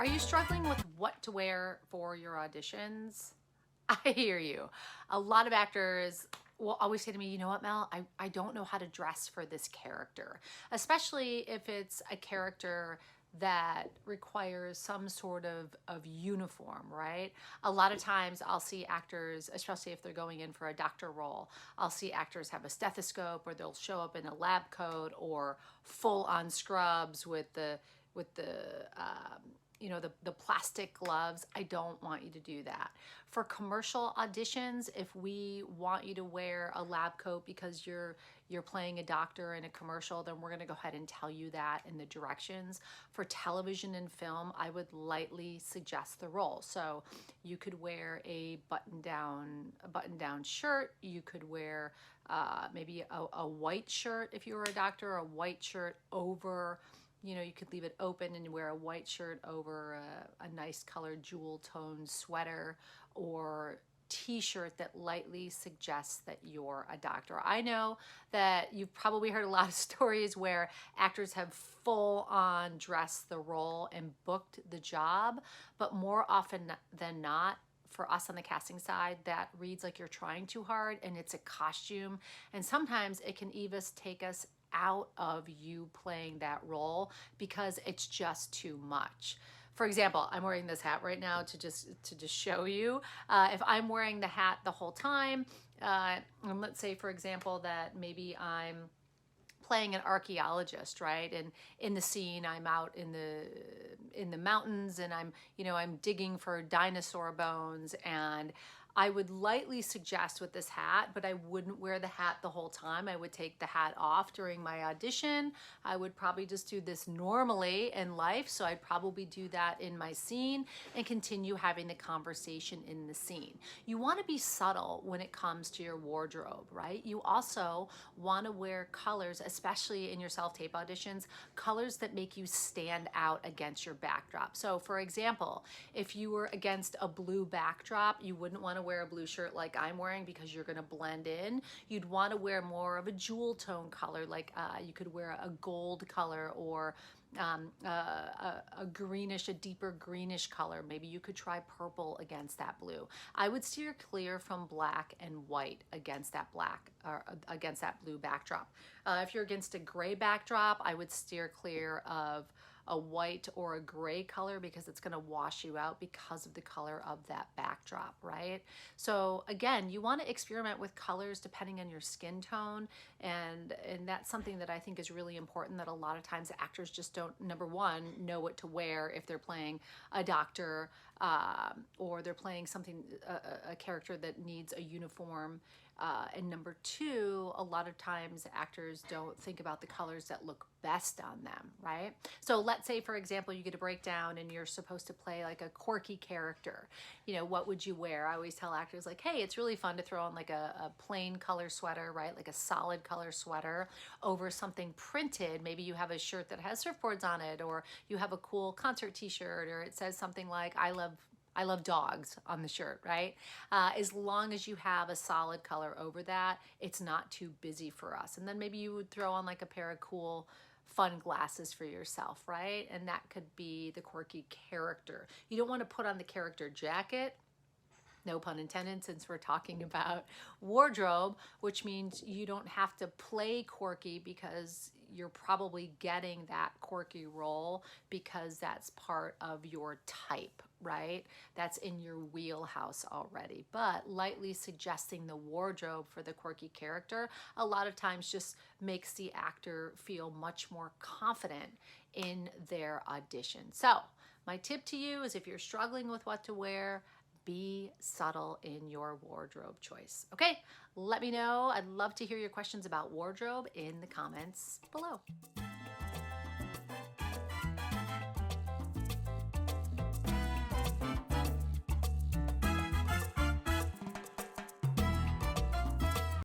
Are you struggling with what to wear for your auditions? I hear you. A lot of actors will always say to me, you know what, Mel, I don't know how to dress for this character, especially if it's a character that requires some sort of uniform, right? A lot of times I'll see actors, especially if they're going in for a doctor role, I'll see actors have a stethoscope, or they'll show up in a lab coat or full on scrubs with the plastic gloves. I don't want you to do that. For commercial auditions, if we want you to wear a lab coat because you're playing a doctor in a commercial, then we're going to go ahead and tell you that in the directions. For television and film, I would lightly suggest the role. So you could wear a button-down shirt. You could wear maybe a white shirt if you were a doctor, a white shirt over, you could leave it open and wear a white shirt over a nice colored jewel tone sweater or t-shirt that lightly suggests that you're a doctor. I know that you've probably heard a lot of stories where actors have full on dressed the role and booked the job, but more often than not, for us on the casting side, that reads like you're trying too hard and it's a costume. And sometimes it can even take us out of you playing that role because it's just too much. For example, I'm wearing this hat right now to just show you. If I'm wearing the hat the whole time, and let's say, for example, that maybe I'm playing an archaeologist, right? And in the scene, I'm out in the mountains, and I'm digging for dinosaur bones, and I would lightly suggest with this hat, but I wouldn't wear the hat the whole time. I would take the hat off during my audition. I would probably just do this normally in life. So I'd probably do that in my scene and continue having the conversation in the scene. You want to be subtle when it comes to your wardrobe, right? You also want to wear colors, especially in your self-tape auditions, colors that make you stand out against your backdrop. So for example, if you were against a blue backdrop, you wouldn't want to wear a blue shirt like I'm wearing because you're going to blend in. You'd want to wear more of a jewel tone color, like you could wear a gold color or a greenish, a deeper greenish color. Maybe you could try purple against that blue. I would steer clear from black and white against that against that blue backdrop. If you're against a gray backdrop, I would steer clear of a white or a gray color because it's going to wash you out because of the color of that backdrop, right? So again, you want to experiment with colors depending on your skin tone, and that's something that I think is really important, that a lot of times actors just don't, number one, know what to wear if they're playing a doctor or they're playing a character that needs a uniform. And number two, a lot of times actors don't think about the colors that look best on them, right? So let's say, for example, you get a breakdown and you're supposed to play like a quirky character. What would you wear? I always tell actors, like, hey, it's really fun to throw on like a plain color sweater, right? Like a solid color sweater over something printed. Maybe you have a shirt that has surfboards on it, or you have a cool concert t-shirt, or it says something like, I love dogs on the shirt, right? As long as you have a solid color over that, it's not too busy for us. And then maybe you would throw on like a pair of cool, fun glasses for yourself, right? And that could be the quirky character. You don't want to put on the character jacket, no pun intended, since we're talking about wardrobe, which means you don't have to play quirky because you're probably getting that quirky role because that's part of your type, right? That's in your wheelhouse already. But lightly suggesting the wardrobe for the quirky character a lot of times just makes the actor feel much more confident in their audition. So my tip to you is, if you're struggling with what to wear, be subtle in your wardrobe choice. Okay, let me know. I'd love to hear your questions about wardrobe in the comments below.